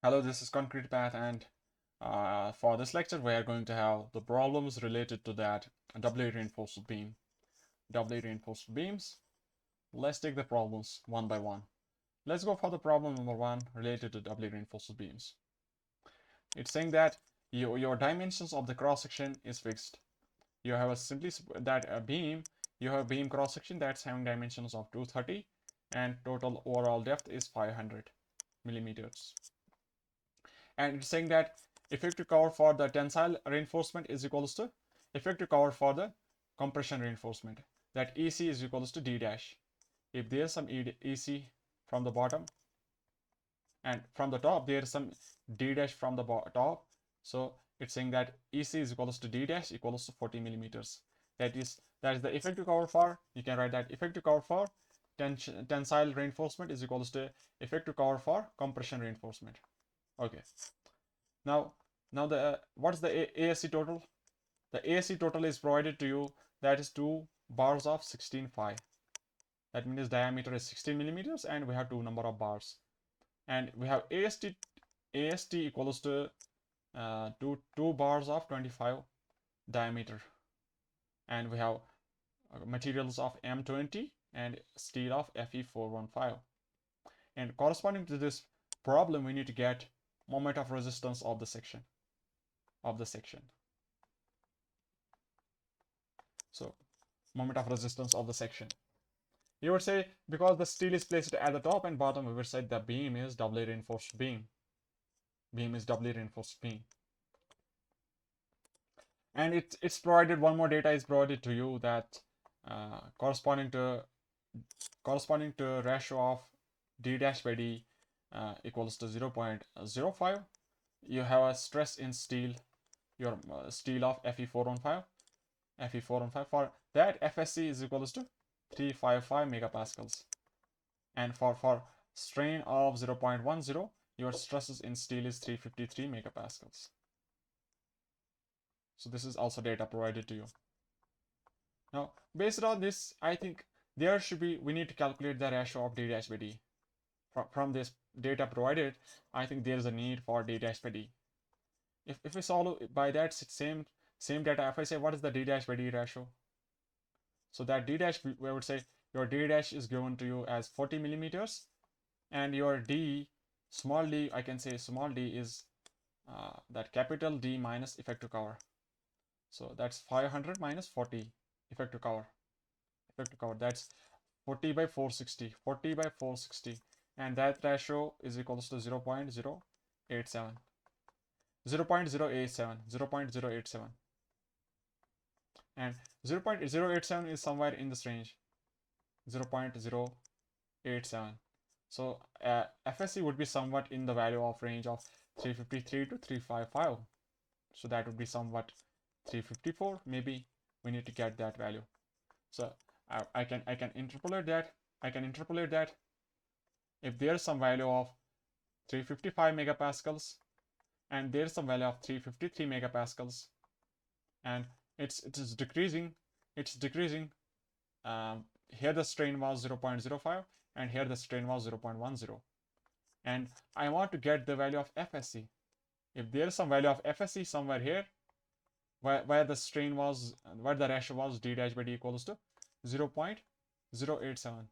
Hello, this is Concrete Path, and for this lecture, we are going to have the problems related to that doubly reinforced beam. Doubly reinforced beams. Let's take the problems one by one. Let's go for the problem number one related to doubly reinforced beams. It's saying that your dimensions of the cross section is fixed. You have a beam. You have a beam cross section that's having dimensions of 230, and total overall depth is 500 millimeters. And it's saying that effective cover for the tensile reinforcement is equals to effective cover for the compression reinforcement. That EC is equals to D dash. If there is some EC from the bottom and from the top there is some D dash from the top, so it's saying that EC is equals to D dash equals to 40 millimeters. That is the effective cover for, you can write that effective cover for tensile reinforcement is equals to effective cover for compression reinforcement. Okay. Now, what's the ASC total? The ASC total is provided to you, that is 2 bars of 16.5. That means diameter is 16 millimeters and we have 2 number of bars. And we have AST equals to 2 bars of 25 diameter. And we have materials of M20 and steel of Fe415. And corresponding to this problem, we need to get moment of resistance of the section. So moment of resistance of the section. You would say because the steel is placed at the top and bottom, we would say the beam is doubly reinforced beam. Beam is doubly reinforced beam. And it's provided, one more data is provided to you, that corresponding to ratio of d dash by d equals to 0.05. You have a stress in steel, your steel of Fe415. For that, FSC is equals to 355 megapascals. And for strain of 0.10, your stresses in steel is 353 megapascals. So this is also data provided to you. Now, based on this, I think we need to calculate the ratio of d dash by d. From this data provided, I think there is a need for d dash by d. If we solve by that same data, if I say what is the d dash by d ratio, so that d dash, we would say your d dash is given to you as 40 millimeters, and your d, small d, I can say small d is that capital D minus effective cover. So that's 500 minus 40 effective cover. That's 40 by 460, and that ratio is equals to 0.087. And 0.087 is somewhere in this range, 0.087. So FSC would be somewhat in the value of range of 353 to 355. So that would be somewhat 354. Maybe we need to get that value. So I can interpolate that. If there's some value of 355 megapascals and there's some value of 353 megapascals, and it is decreasing. Here the strain was 0.05 and here the strain was 0.10, and I want to get the value of FSC. If there is some value of FSC somewhere here, where the ratio was d dash by d equals to 0.087.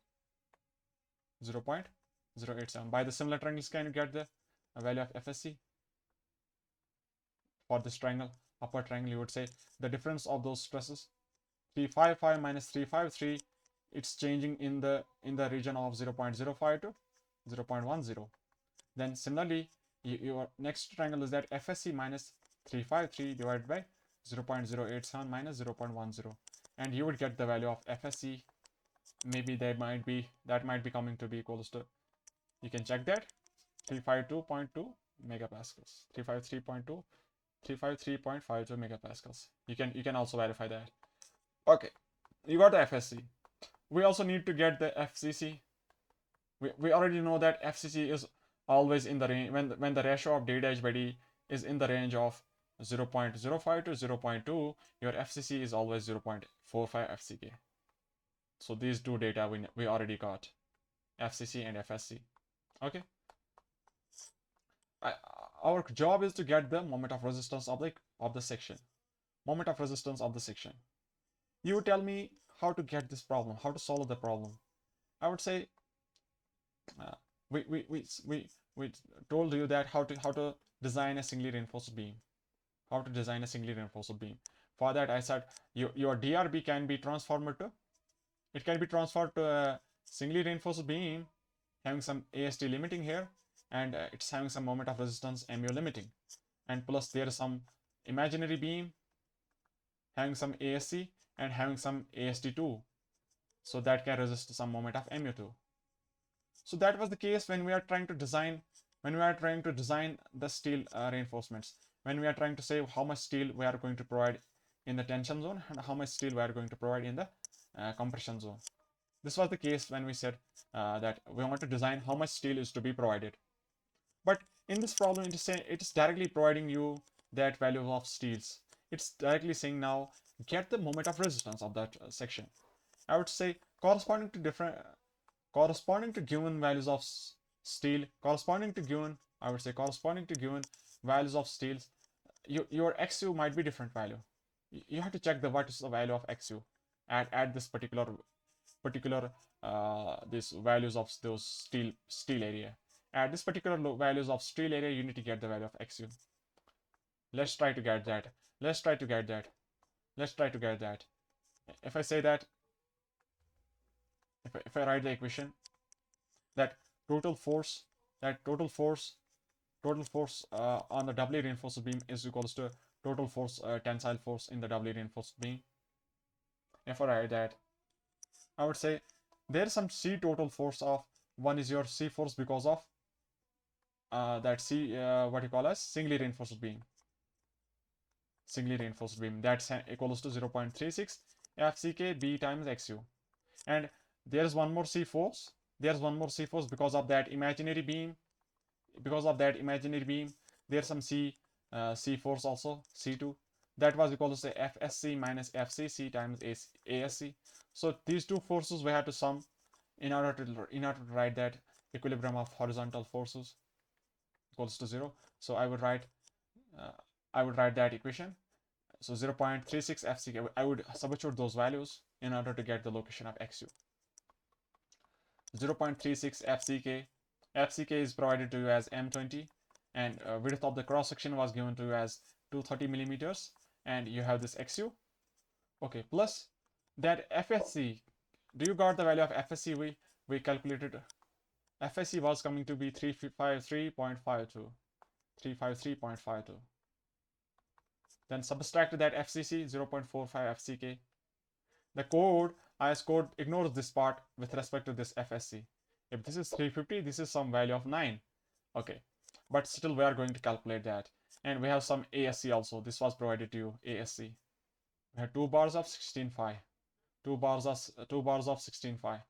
By the similar triangles, can you get the value of FSC for this triangle? Upper triangle, you would say the difference of those stresses, 355 minus 353, it's changing in the region of 0.05 to 0.10. Then similarly, your next triangle is that FSC minus 353 divided by 0.087 minus 0.10, and you would get the value of FSC. Maybe that might be coming to be equals to, you can check that, 352.2 megapascals, 353.52 megapascals. You can also verify that. Okay, you got the FSC. We also need to get the FCC. We already know that FCC is always in the range, when the ratio of d dash by d is in the range of 0.05 to 0.2, your FCC is always 0.45 FCK. So these two data we already got, FCC and FSC. Okay. our job is to get the moment of resistance of the section. Moment of resistance of the section. You tell me how to get this problem, how to solve the problem. I would say we told you that how to design a singly reinforced beam. How to design a singly reinforced beam. For that, I said your DRB can be transformed to, it can be transferred to a singly reinforced beam having some AST limiting here, and it's having some moment of resistance MU limiting, and plus there is some imaginary beam having some ASC and having some AST2, so that can resist some moment of MU2. So that was the case when we are trying to design the steel reinforcements, when we are trying to say how much steel we are going to provide in the tension zone and how much steel we are going to provide in the compression zone. This was the case when we said that we want to design how much steel is to be provided. But in this problem, it is directly providing you that value of steels. It's directly saying now get the moment of resistance of that section. I would say corresponding to given values of steel, corresponding to given values of steels, your XU might be different value. You have to check what is the value of XU at this particular these values of those steel area. At this particular values of steel area, you need to get the value of XU. Let's try to get that. If I say that, if I write the equation that total force on the doubly reinforced beam is equals to total force tensile force in the doubly reinforced beam. If I write that, I would say there is some C total force of, one is your C force because of that C what you call as singly reinforced beam. That's equals to 0.36 FCK B times XU. And there's one more C force. Because of that imaginary beam. There's some C force also, C2. That was equal to FSC minus FCC times ASC. So these two forces we have to sum in order to write that equilibrium of horizontal forces equals to 0. So I would write that equation. So 0.36 FCK. I would substitute those values in order to get the location of XU. 0.36 FCK. FCK is provided to you as M20, and width of the cross section was given to you as 230 millimeters, and you have this XU. Okay, plus that FSC. Do you got the value of FSC? We calculated. FSC was coming to be 353.52. Then subtract that FCC, 0.45 FCK. The IS code ignores this part with respect to this FSC. If this is 350, this is some value of 9. Okay, but still we are going to calculate that. And we have some ASC also. This was provided to you, ASC. We have 2 bars of 16.5. 2 bars of 16.5.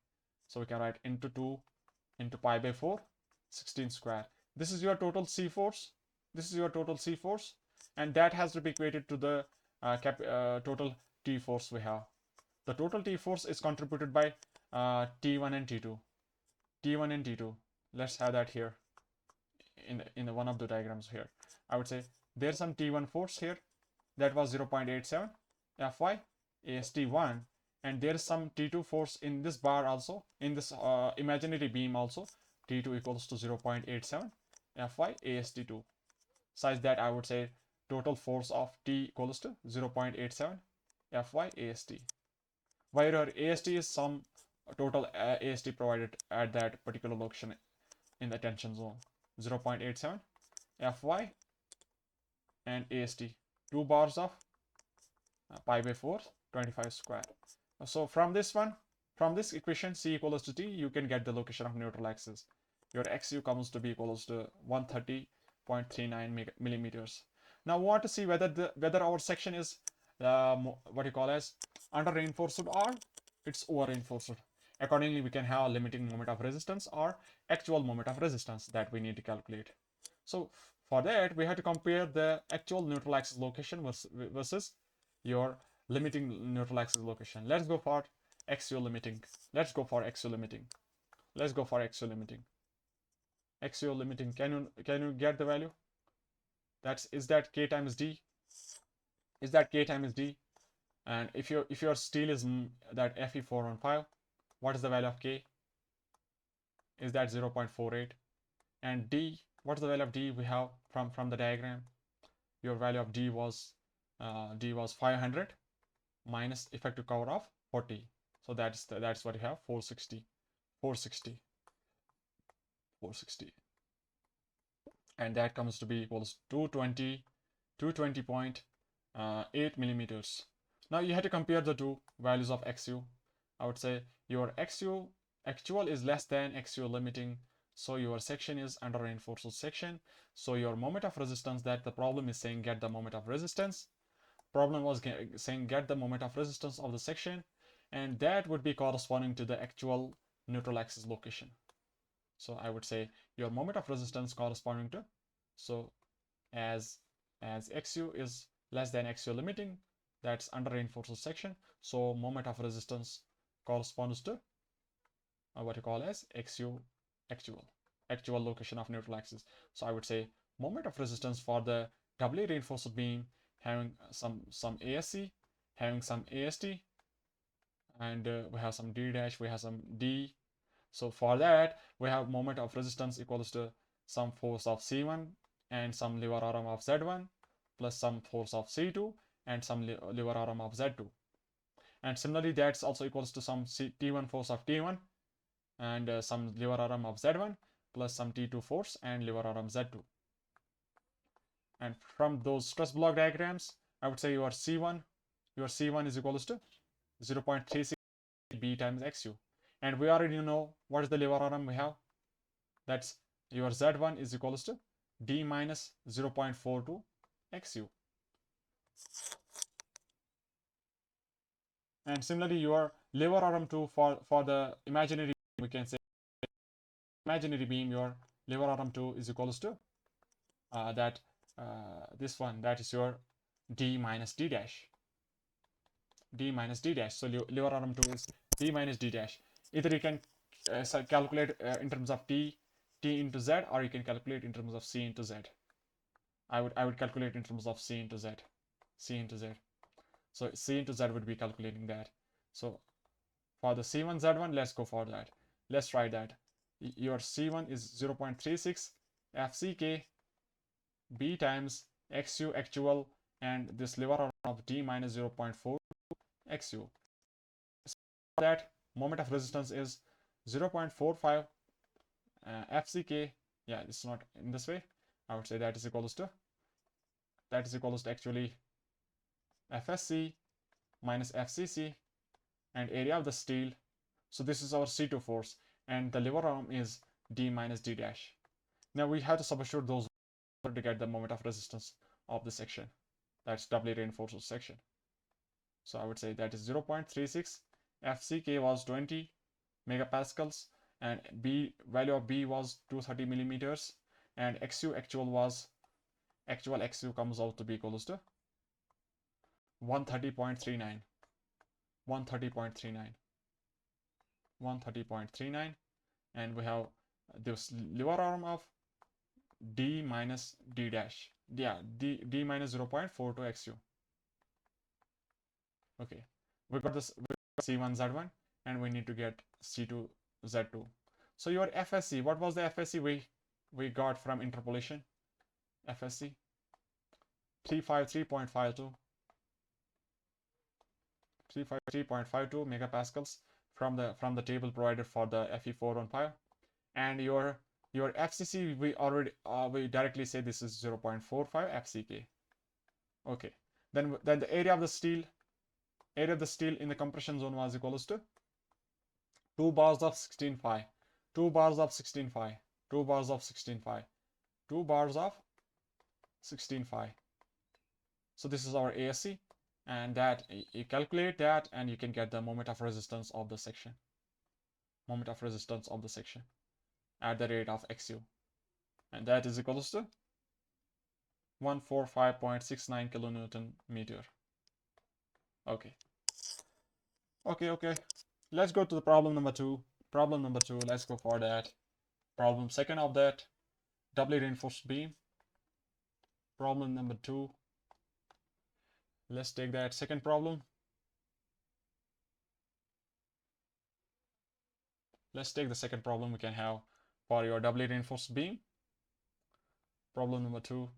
So we can write into 2 into pi by 4, 16 square. This is your total C force. And that has to be equated to the total T force we have. The total T force is contributed by T1 and T2. Let's have that here in one of the diagrams here. I would say there's some T1 force here that was 0.87 Fy AST1, and there's some T2 force in this bar also, in this imaginary beam also. T2 equals to 0.87 Fy AST2, such that I would say total force of T equals to 0.87 Fy AST, where your AST is some total AST provided at that particular location in the tension zone. 0.87 Fy and AST, 2 bars of pi by 4, 25 square. So from this equation, C equals to T, you can get the location of neutral axis. Your XU comes to be equals to 130.39 millimeters. Now we want to see whether our section is what you call as under reinforced or it's over reinforced. Accordingly, we can have a limiting moment of resistance or actual moment of resistance that we need to calculate. So for that, we have to compare the actual neutral axis location versus your limiting neutral axis location. Let's go for XU limiting. XU limiting. Can you get the value? is that K times D? Is that K times D? And if your steel is that Fe415, what is the value of K? Is that 0.48? And D, what's the value of D we have from the diagram? Your value of D was 500 minus effective cover of 40. So that's what you have, 460, 460, 460. And that comes to be equals 220.8 millimeters. Now you have to compare the two values of XU. I would say your XU actual is less than XU limiting, so your section is under reinforced section. So your moment of resistance, that the problem is saying get the moment of resistance. Problem was saying get the moment of resistance of the section, and that would be corresponding to the actual neutral axis location. So I would say your moment of resistance corresponding to, so as XU is less than XU limiting, that's under reinforced section, so moment of resistance corresponds to what you call as XU actual location of neutral axis. So I would say moment of resistance for the doubly reinforced beam having some ASC, having some AST, and we have some D dash, we have some D. So for that we have moment of resistance equals to some force of C1 and some lever arm of Z1 plus some force of C2 and some lever arm of Z2. And similarly that's also equals to some T1 force of T1 and some lever arm of Z1 plus some T2 force and lever arm Z2. And from those stress block diagrams, I would say your C1 is equals to 0.36 B times XU. And we already know what is the lever arm we have. That's your Z1 is equals to D minus 0.42 XU. And similarly, your lever arm 2 for the imaginary, we can say imaginary beam, your lever arm 2 is equals to this one, that is your D minus D dash. D minus D dash. So lever arm 2 is D minus D dash. Either you can calculate in terms of T into Z, or you can calculate in terms of C into Z. I would calculate in terms of C into Z. C into Z. So C into Z would be calculating that. So for the C1 Z1, let's go for that. Let's try that. Your C1 is 0.36 FCK B times XU actual, and this lever arm of D minus 0.4 XU. So that moment of resistance is 0.45 FCK. Yeah, it's not in this way. I would say that is equals to actually FSC minus FCC and area of the steel. So this is our C2 force, and the lever arm is D minus D dash. Now we have to substitute those to get the moment of resistance of the section. That's doubly reinforced section. So I would say that is 0.36. FCK was 20 megapascals, and B value of B was 230 millimeters, and XU actual XU comes out to be equals to 130.39, 130.39, and we have this lever arm of D minus D dash. Yeah, D minus 0.42 XU. Okay, we got this C1 Z1, and we need to get C2 Z2. So your FSC, what was the FSC we got from interpolation? FSC 353.52 megapascals from the table provided for the Fe415, and your FCC we directly say this is 0.45 FCK. Okay, then the area of the steel in the compression zone was equals to 2 bars of 16.5, 2 bars of 16.5, 2 bars of 16.5, 2 bars of 16.5. So this is our ASC, and that you calculate that, and you can get the moment of resistance of the section. Moment of resistance of the section at the rate of XU, and that is equals to 145.69 kilonewton meter. Okay. Let's go to the problem number 2. Problem number 2, let's go for that. Problem second of that, doubly reinforced beam. Problem number 2. Let's take that second problem. Let's take the second problem we can have for your doubly reinforced beam. Problem number 2.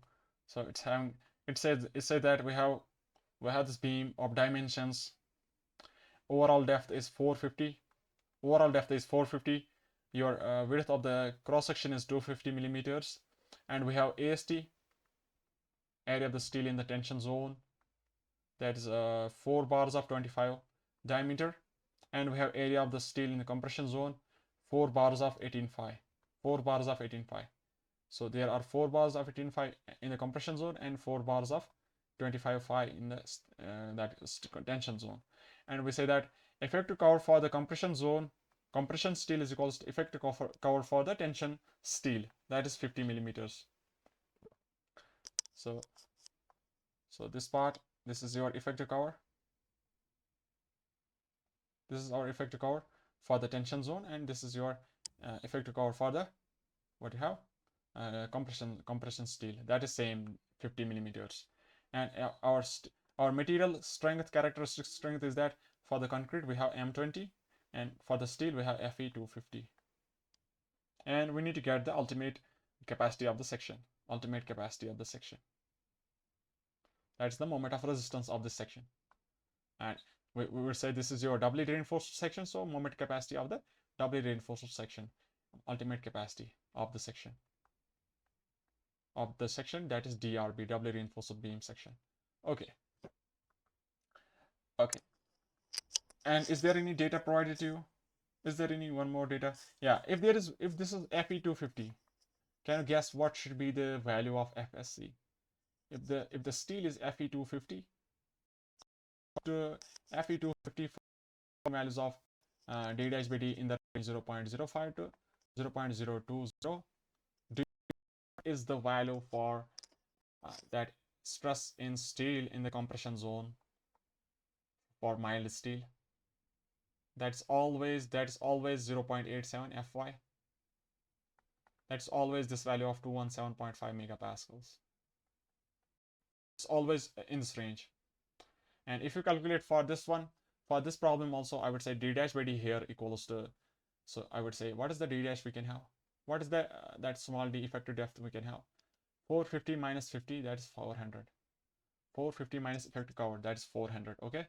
So it said that we have this beam of dimensions. Overall depth is 450. Your width of the cross section is 250 millimeters, and we have AST, area of the steel in the tension zone, that is 4 bars of 25 diameter, and we have area of the steel in the compression zone, 4 bars of 18.5. 4 bars of 18.5. So there are 4 bars of 18.5 in the compression zone and 4 bars of 25.5 in the tension zone. And we say that effective cover for the compression zone, compression steel is equals to effective cover for the tension steel, that is 50 millimeters. So this part, this is your effective cover. This is our effective cover for the tension zone, and this is your effective cover for the what you have compression steel, that is same 50 millimeters. And our material strength, characteristic strength, is that for the concrete we have M20, and for the steel we have Fe250. And we need to get the ultimate capacity of the section. That's the moment of resistance of this section. And we will say this is your doubly reinforced section, so moment capacity of the doubly reinforced section, ultimate capacity of the section. That is DRB, doubly reinforced beam section. Okay. And is there any data provided to you? Is there any one more data? Yeah, if this is Fe250, can you guess what should be the value of FSC? If the steel is Fe250, to Fe250 values of d-bd in the range 0.05 to 0.020. Is the value for that stress in steel in the compression zone for mild steel? That's always 0.87 Fy. That's always this value of 217.5 megapascals. It's always in this range. And if you calculate for this one, for this problem also, I would say d-bd here equals to, so I would say, what is the d- we can have? What is the that small d effective depth we can have? 450 minus 50, that is 400. 450 minus effective cover, that is 400. Okay,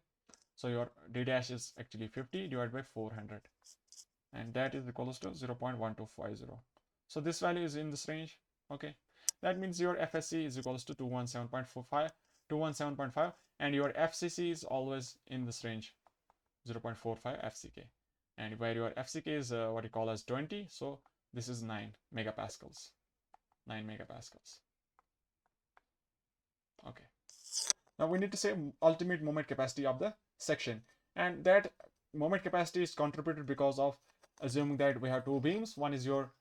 so your d- is actually 50 divided by 400, and that is equals to 0.1250. So this value is in this range. Okay, that means your FSC is equals to 217.5, and your FCC is always in this range, 0.45 FCK, and where your FCK is what you call as 20, so this is 9 megapascals. 9 megapascals. Okay, now we need to say ultimate moment capacity of the section, and that moment capacity is contributed because of assuming that we have two beams. One is your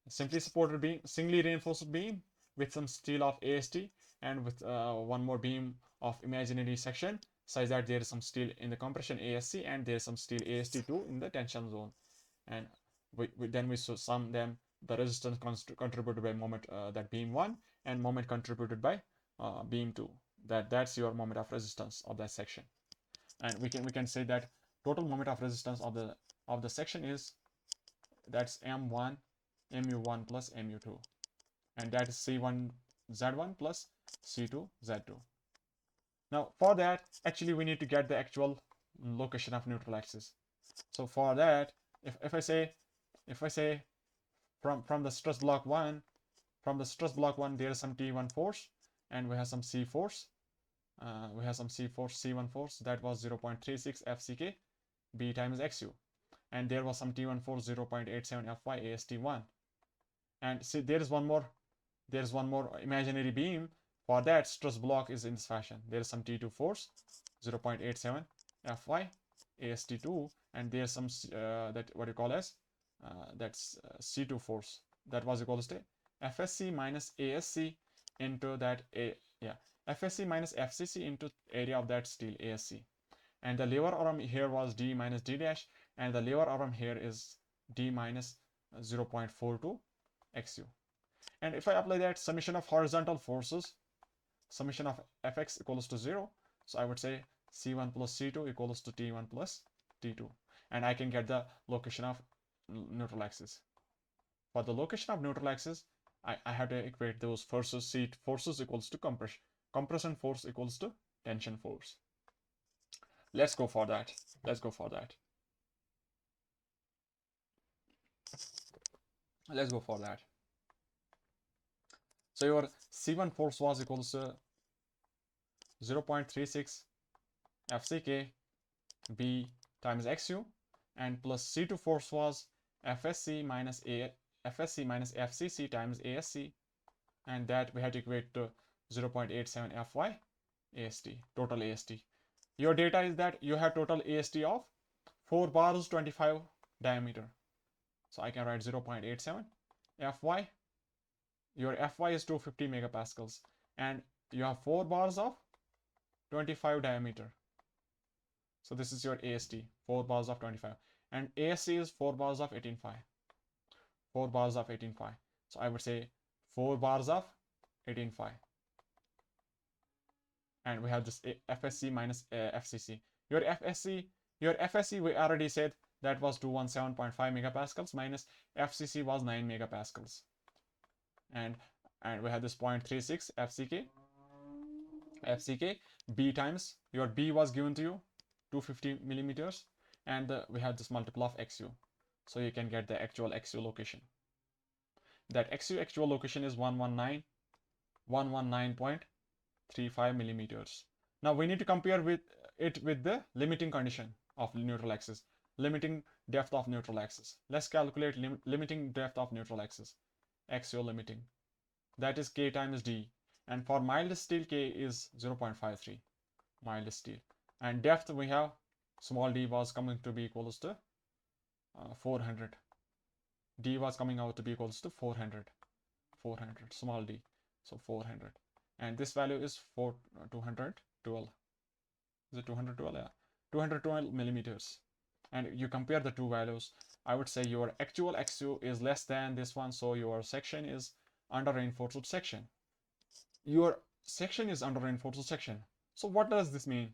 simply supported beam, singly reinforced beam with some steel of AST, and with one more beam of imaginary section, such that there is some steel in the compression ASC and there is some steel AST2 in the tension zone. And then we sum them, the resistance contributed by moment that beam 1 and moment contributed by beam 2. That's your moment of resistance of that section. And we can say that total moment of resistance of the section is, that's M1 mu1 plus mu2, and that is C1 Z1 plus C2 Z2. Now for that, actually we need to get the actual location of neutral axis. So for that, if I say from the stress block 1, there is some T1 force, and we have some C force. C1 force, that was 0.36 FCK B times XU, and there was some T1 force 0.87 Fy AST1. And see, there is one more imaginary beam. For that, stress block is in this fashion. There is some T2 force 0.87 Fy AST2, and there's some that what you call as that's C2 force, that was equals to FSC minus ASC into that FSC minus FCC into area of that steel ASC. And the lever arm here was D minus D dash, and the lever arm here is D minus 0.42 XU. And if I apply that summation of horizontal forces, summation of fx equals to 0. So I would say C1 plus C2 equals to T1 plus T2. And I can get the location of neutral axis. For the location of neutral axis, I have to equate those forces. See, forces equals to compression. Compression force equals to tension force. Let's go for that. Let's go for that. Let's go for that. So your C1 force was equals to 0.36 FCK B times XU, and plus C2 force was FSC minus FCC times ASC, and that we had to equate to 0.87 FY AST, total AST. Your data is that you have total AST of 4 bars 25 diameter. So I can write 0.87 Fy. Your Fy is 250 megapascals, and you have 4 bars of 25 diameter. So this is your AST, 4 bars of 25, and ASC is 4 bars of 18.5. 4 bars of 18.5. So I would say 4 bars of 18.5. And we have this FSC minus FCC. Your FSC, we already said that was 217.5 megapascals minus FCC was 9 megapascals. And we have this 0.36 FCK B times your B was given to you 250 millimeters, and we have this multiple of XU. So you can get the actual XU location. That XU actual location is 119.35 millimeters. Now we need to compare it with the limiting condition of neutral axis, limiting depth of neutral axis. Let's calculate limiting depth of neutral axis. Axial limiting, that is K times D, and for mild steel K is 0.53 mild steel, and depth we have small d was coming to be equals to 400. D was coming out to be equals to 400 small d, so 400, and this value is 212. Is it 212? Yeah, 212 millimeters. And you compare the two values, I would say your actual XU is less than this one, so your section is under reinforced section. Your section is under reinforced section. So what does this mean?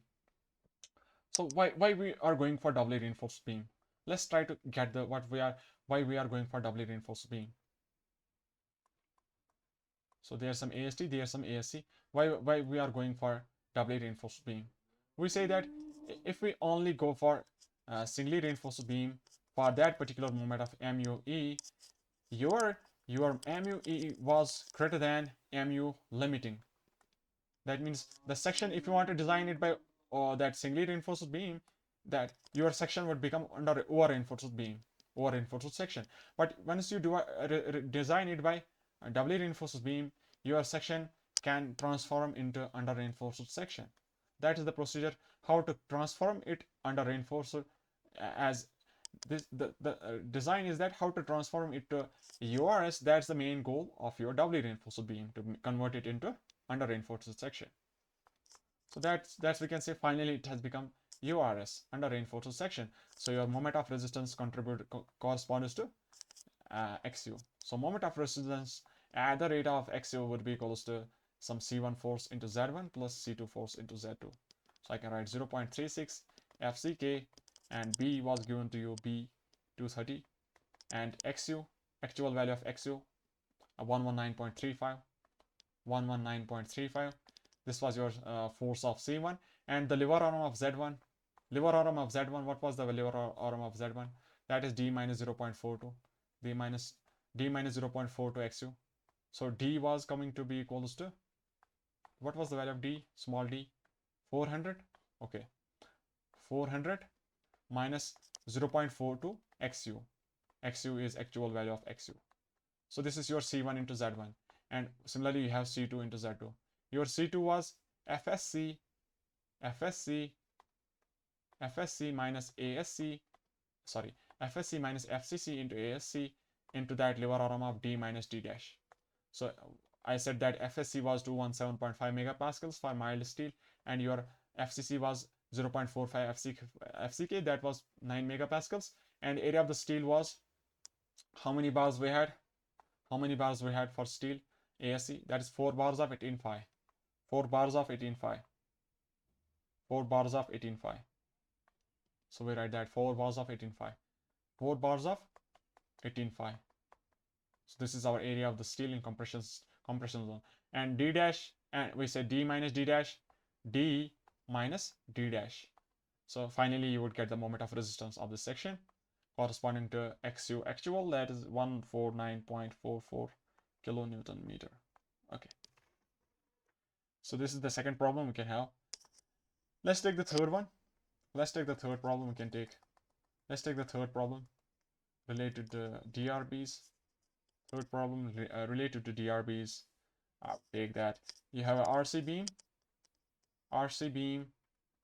So why we are going for doubly reinforced beam? Let's try to get the why we are going for doubly reinforced beam. So there's some AST, there's some ASC. Why we are going for doubly reinforced beam? We say that if we only go for singly reinforced beam for that particular moment of MUE, your MUE was greater than MU limiting. That means the section, if you want to design it by that singly reinforced beam, that your section would become under over reinforced beam, over reinforced section. But once you do design it by doubly reinforced beam, your section can transform into under reinforced section. That is the procedure how to transform it under reinforced. As this the design is that how to transform it to URS. That's the main goal of your doubly reinforced beam, to convert it into under reinforced section. So that's we can say finally it has become URS, under reinforced section. So your moment of resistance corresponds to XU. So moment of resistance at the rate of XU would be equals to some C1 force into Z1 plus C2 force into Z2. So I can write 0.36 FCK, and B was given to you B 230, and XU, actual value of XU, 119.35. This was your force of C1, and the lever arm of Z1. Lever arm of Z1, what was the lever arm of Z1? That is D minus 0.42. D minus 0.42 XU. So D was coming to be equals to, what was the value of D? Small d, 400. Okay, 400 minus 0.42 XU. XU is actual value of XU. So this is your C1 into Z1, and similarly you have C2 into Z2. Your C2 was FSC minus ASC, sorry, FSC minus FCC into ASC into that lever arm of D minus D dash. So I said that FSC was 217.5 megapascals for mild steel, and your FCC was 0.45 FCK, that was 9 megapascals, and area of the steel was, how many bars we had? How many bars we had for steel ASC? That is 4 bars of 18.5. 4 bars of 18.5. 4 bars of 18.5. So we write that 4 bars of 18.5. 4 bars of 18.5. So this is our area of the steel in compression zone. And D dash, and we say D minus D dash, D minus D dash. So finally you would get the moment of resistance of this section corresponding to XU actual, that is 149.44 kilonewton meter. Okay. So this is the second problem we can have. Let's take the third one. Let's take the third problem we can take. Let's take the third problem related to DRBs. Third problem related to DRBs. I'll take that. You have a RC beam,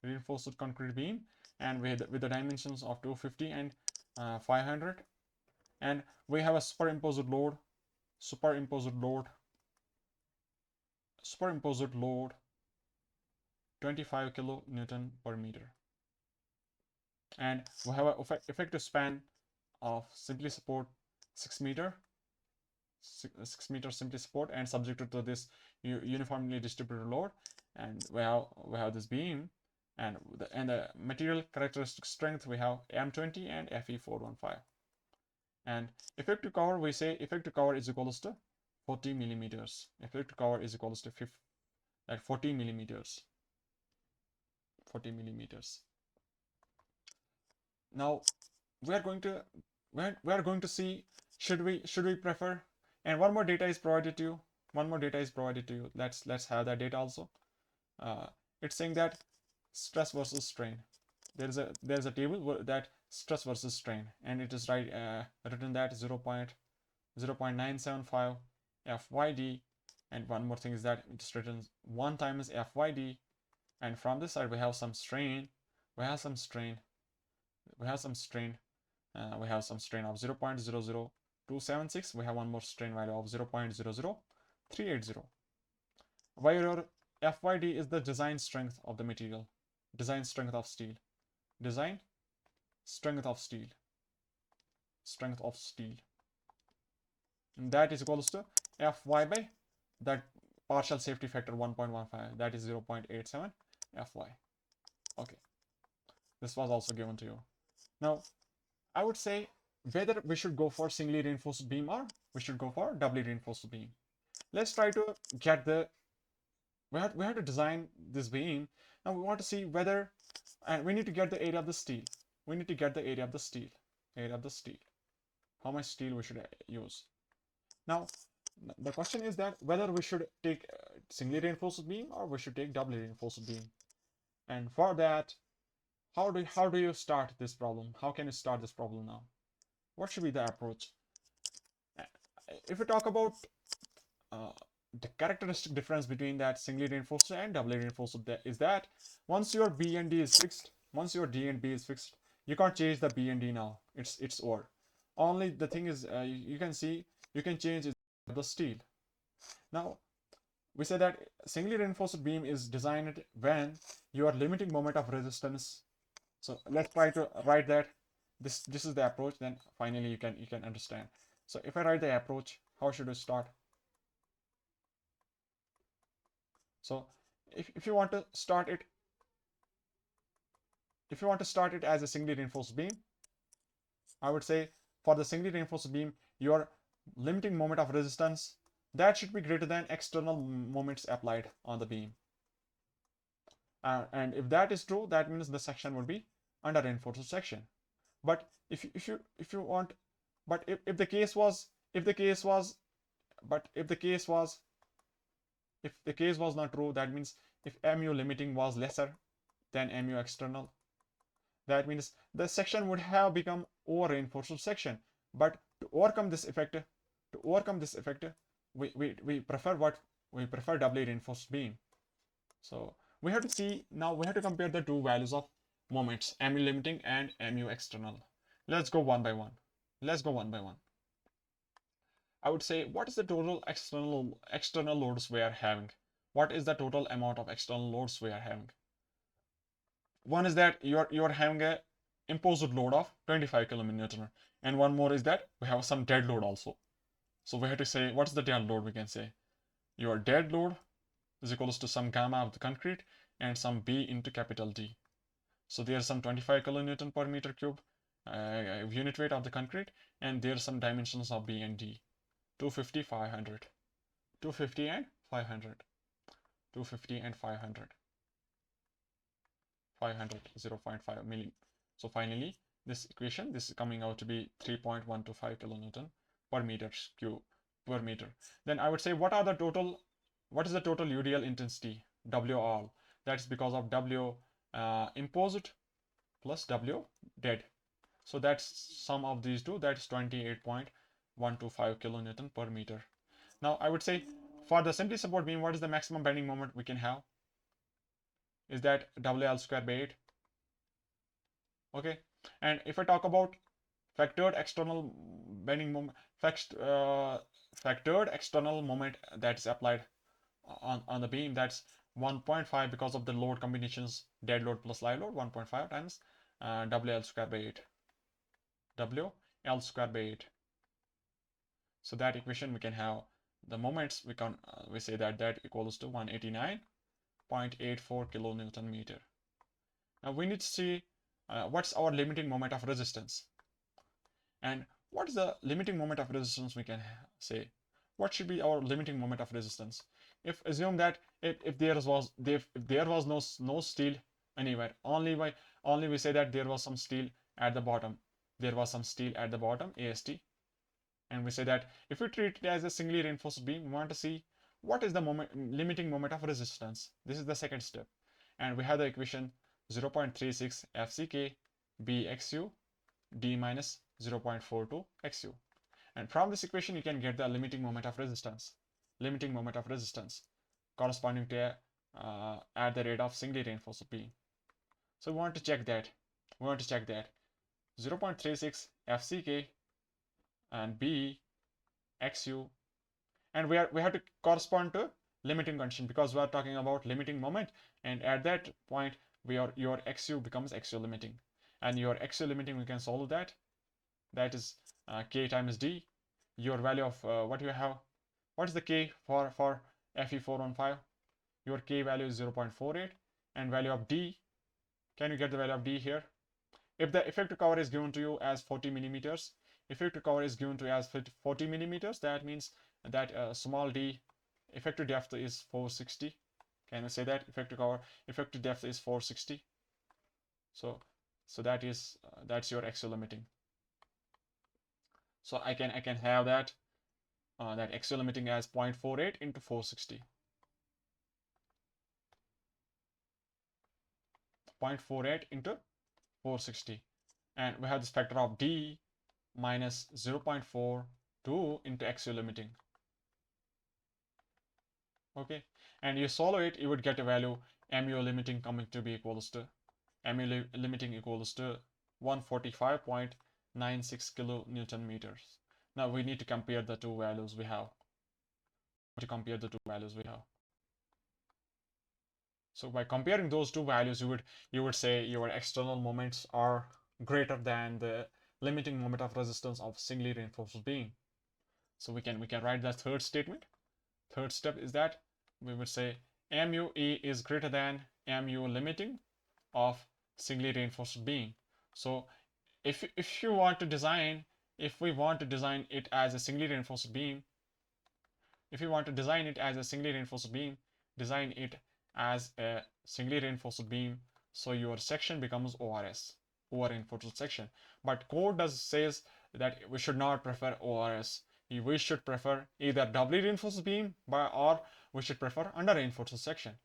reinforced concrete beam, and with the dimensions of 250 and 500, and we have a superimposed load 25 kilonewton per meter, and we have an effective span of simply support 6 meter simply support, and subjected to this uniformly distributed load. And we have this beam, and the material characteristic strength we have M20 and Fe415. And effective cover, we say effective cover is equals to 40 millimeters. Effective cover is equals to 40 millimeters. 40 millimeters. Now we are going to see, should we prefer, and one more data is provided to you. Let's have that data also. It's saying that stress versus strain. There's a table that stress versus strain, and it is written that 0.975 FYD, and one more thing is that it's written 1 times FYD, and from this side we have some strain. We have some strain of 0.00276. We have one more strain value of 0.00380. Where your FYD is the design strength of the material, design strength of steel, and that is equals to Fy by that partial safety factor 1.15, that is 0.87 Fy. Okay, this was also given to you. Now I would say whether we should go for singly reinforced beam or we should go for doubly reinforced beam. Let's try to get the, we have to design this beam. Now we want to see whether, and we need to get the area of the steel. How much steel we should use. Now the question is that whether we should take singly reinforced beam or we should take doubly reinforced beam. And for that, how do you start this problem? How can you start this problem now? What should be the approach? If we talk about the characteristic difference between that singly reinforced and doubly reinforced, is that once your B and D is fixed, you can't change the B and D now. It's over. Only the thing is, you can change the steel. Now we say that singly reinforced beam is designed when you are limiting moment of resistance. So let's try to write that. This is the approach. Then finally you can understand. So if I write the approach, how should we start? So if you want to start it, as a singly reinforced beam, I would say for the singly reinforced beam, your limiting moment of resistance, that should be greater than external moments applied on the beam. And if that is true, that means the section would be under reinforced section. But if you want, but if the case was not true, that means if MU limiting was lesser than MU external, that means the section would have become over reinforced section. But to overcome this effect, we prefer doubly reinforced beam. So we have to see, now we have to compare the two values of moments, MU limiting and MU external. Let's go one by one. I would say, what is the total external loads we are having? What is the total amount of external loads we are having? One is that you're having a imposed load of 25 kilonewton, and one more is that we have some dead load also. So we have to say, what's the dead load? We can say your dead load is equals to some gamma of the concrete and some B into capital D. So there's some 25 kilonewton per meter cube unit weight of the concrete, and there's some dimensions of B and D. 250, 500. 250 and 500. 250 and 500. 500, 0.5 milli. So finally, this equation, this is coming out to be 3.125 kilonewton per meter cube per meter. Then I would say what is the total UDL intensity? W all. That's because of W imposed plus W dead. So that's sum of these two, that's 28.125 kilonewton per meter. Now I would say for the simply support beam, what is the maximum bending moment we can have? Is that WL square by 8. Okay, and if I talk about factored external bending moment, factored external moment that's applied on the beam, that's 1.5 because of the load combinations, dead load plus live load, 1.5 times WL square by 8. WL square by 8. So that equation we can have the moments, we say that equals to 189.84 kilonewton meter. Now we need to see what's our limiting moment of resistance, and what is the limiting moment of resistance we can say. What should be our limiting moment of resistance? If assume that if there was no steel anywhere, only we say that there was some steel at the bottom. There was some steel at the bottom, AST, and we say that if we treat it as a singly reinforced beam, we want to see what is the limiting moment of resistance. This is the second step, and we have the equation 0.36 FCK BXU D minus 0.42 XU. And from this equation, you can get the limiting moment of resistance. Limiting moment of resistance corresponding to at the rate of singly reinforced beam. So we want to check that. 0.36 FCK and B XU, and we have to correspond to limiting condition because we are talking about limiting moment, and at that point your XU becomes XU limiting, and your XU limiting we can solve that. That is K times D. Your value of what you have. What is the K for FE415? Your K value is 0.48, and value of D. Can you get the value of D here? If the effective cover is given to you as 40 millimeters, that means that small d effective depth is 460. Can I say that effective depth is 460? So that is that's your XU limiting. So I can have that XU limiting as 0.48 into 460. 0.48 into 460, and we have this factor of D minus 0.42 into XU limiting. Okay, and you solve it, you would get a value MU limiting coming to be equals to 145.96 kilonewton meters. Now we need to compare the two values we have. So by comparing those two values, you would say your external moments are greater than the limiting moment of resistance of singly reinforced beam. So we can write the third statement. Third step is that we would say MUE is greater than MU limiting of singly reinforced beam. So if we want to design it as a singly reinforced beam, design it as a singly reinforced beam, so your section becomes ORS, over reinforced section. But code says that we should not prefer ORS. We should prefer either doubly reinforced beam or we should prefer under reinforced section.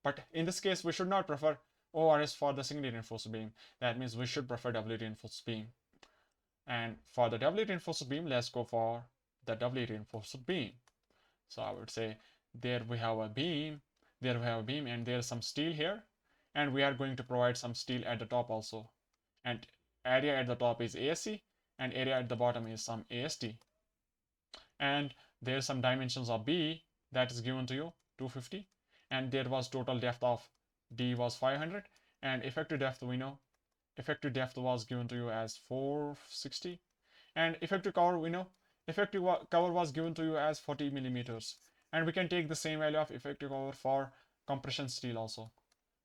But in this case, we should not prefer ORS for the singly reinforced beam. That means we should prefer doubly reinforced beam. And for the doubly reinforced beam, let's go for the doubly reinforced beam. So I would say there we have a beam, and there's some steel here, and we are going to provide some steel at the top also. And area at the top is ASC, and area at the bottom is some AST. And there's some dimensions of B that is given to you, 250, and there was total depth of D was 500, and effective depth we know. Effective depth was given to you as 460, and effective cover we know. Effective cover was given to you as 40 millimeters, And we can take the same value of effective cover for compression steel also.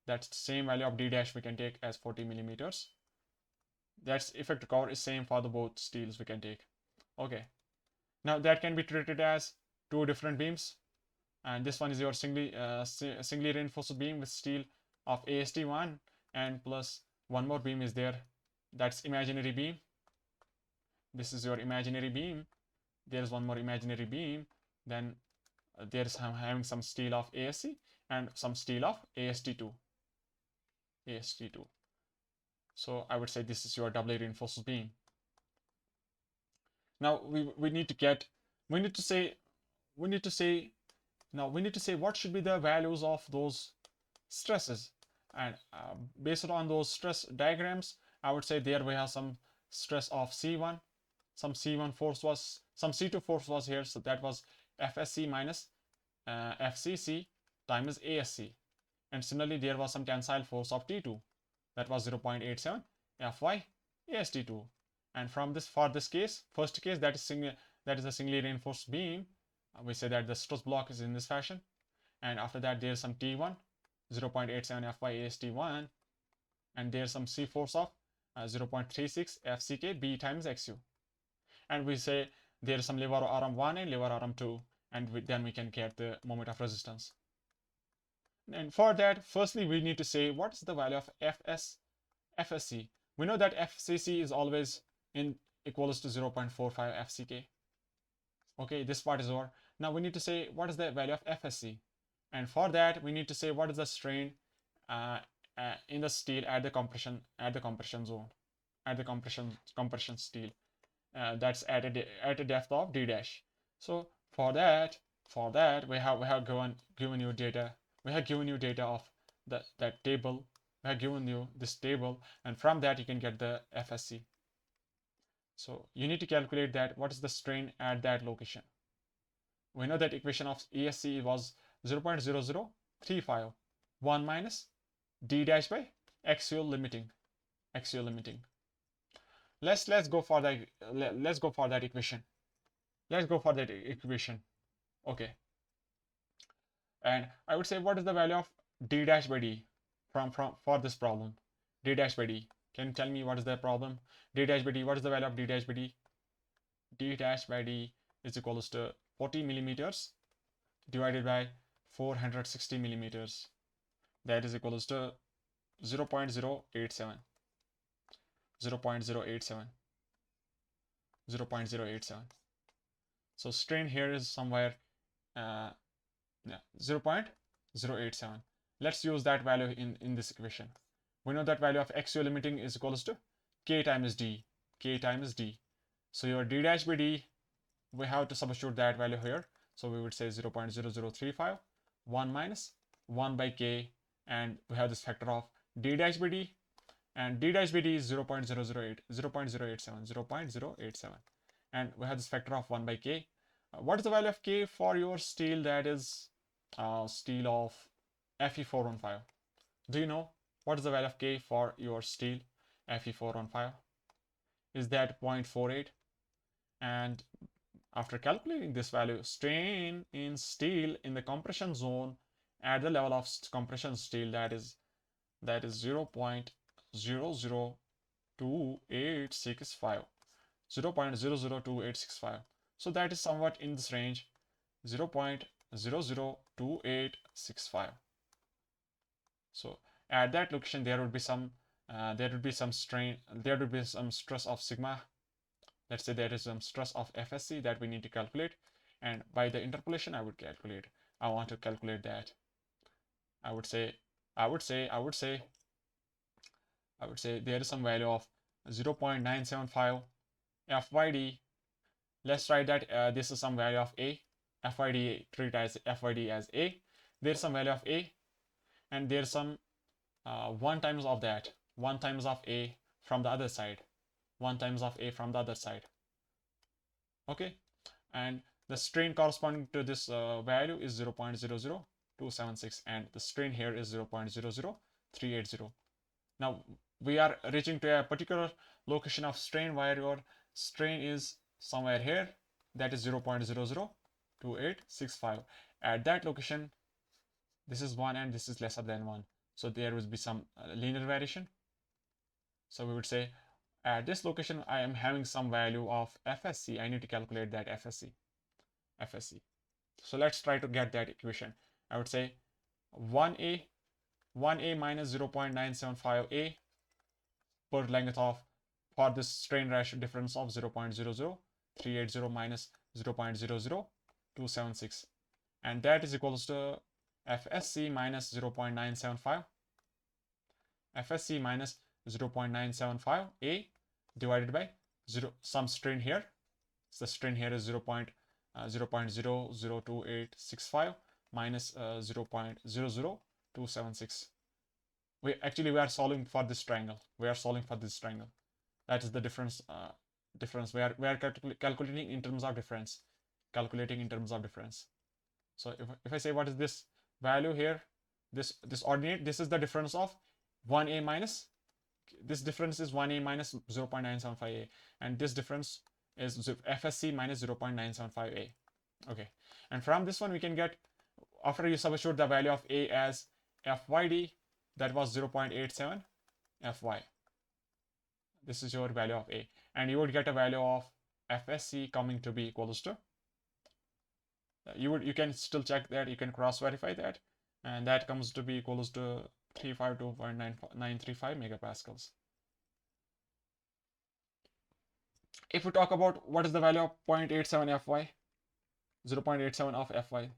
That's the same value of D dash we can take as 40 millimeters. That's effective cover is same for the both steels we can take. Okay. Now that can be treated as two different beams. And this one is your singly reinforced beam with steel of AST1, and plus one more beam is there. That's imaginary beam. This is your imaginary beam. There's one more imaginary beam. Then there's having some steel of ASC and some steel of AST2. AST2. So I would say this is your doubly reinforced beam. Now we need to say what should be the values of those stresses, and based on those stress diagrams, I would say there we have some stress of C1, some C1 force was, some C2 force was here, so that was FSC minus FCC times ASC, and similarly there was some tensile force of T2, that was 0.87 Fy AST2, and from this, for this case, first case, that is a singly reinforced beam, we say that the stress block is in this fashion, and after that there's some T1 0.87 Fy AST1, and there's some C force of 0.36 FCK B times XU, and we say there is some lever arm 1 and lever arm 2, and then we can get the moment of resistance. And for that, firstly we need to say what is the value of FSC. We know that FCC is always in equals to 0.45 FCK. Okay, this part is over. Now we need to say what is the value of FSC, and for that we need to say what is the strain in the steel at the compression zone, at the compression steel, that's at a depth of D dash. So for that we have given you data. We have given you data of that table. We have given you this table, and from that you can get the FSC. So you need to calculate that what is the strain at that location. We know that equation of ESC was 0.0035, 1 minus D dash by axial limiting. Let's go for that equation. Okay. And I would say what is the value of D dash by D for this problem? D dash by D. Can you tell me what is the problem? D dash by D, what is the value of D dash by D? D dash by D is equals to 40 millimeters divided by 460 millimeters. That is equals to 0.087. 0.087. So strain here is somewhere 0.087. Let's use that value in this equation. We know that value of axial limiting is equals to K times D. So your D dash by D, we have to substitute that value here. So we would say 0.0035, 1 minus 1 by K, and we have this factor of D dash by D, and D dash by D is 0.087, and we have this factor of 1 by K. What is the value of K for your steel, that is steel of Fe415? Do you know what is the value of K for your steel Fe415? Is that 0.48? And after calculating this value, strain in steel in the compression zone at the level of compression steel, that is 0.002865. 0.002865. So that is somewhat in this range, 0.002865. So at that location there would be some strain, there would be some stress of sigma. Let's say there is some stress of FSC that we need to calculate, and by the interpolation I want to calculate that. I would say there is some value of 0.975 FYD. Let's try that this is some value of A. FYD, treat as FYD as A. There's some value of A, and there's some 1 times of that, 1 times of A from the other side, 1 times of A from the other side. Okay, and the strain corresponding to this value is 0.00276, and the strain here is 0.00380. Now we are reaching to a particular location of strain where your strain is somewhere here, that is 0.002865, at that location, this is 1 and this is lesser than 1. So there will be some linear variation. So we would say at this location, I am having some value of FSC. I need to calculate that FSC. So let's try to get that equation. I would say 1A minus 0.975A per length of, for this strain ratio difference of 0.00380 minus 0.00276, and that is equals to FSC minus 0.975, FSC minus 0.975A divided by some strain here. So the strain here is 0.002865 minus 0.00276. We are solving for this triangle. That is the difference. We are calculating in terms of difference. So if I say what is this value here, this ordinate, this is the difference of 1A minus, this difference is 1A minus 0.975A, and this difference is FSC minus 0.975A. Okay, and from this one we can get, after you substitute the value of A as FYD, that was 0.87 FY. This is your value of A, and you would get a value of FSC coming to be equals to, you can still check that, you can cross verify that, and that comes to be equals to 352.935 megapascals. If we talk about what is the value of 0.87 Fy, 0.87 of Fy,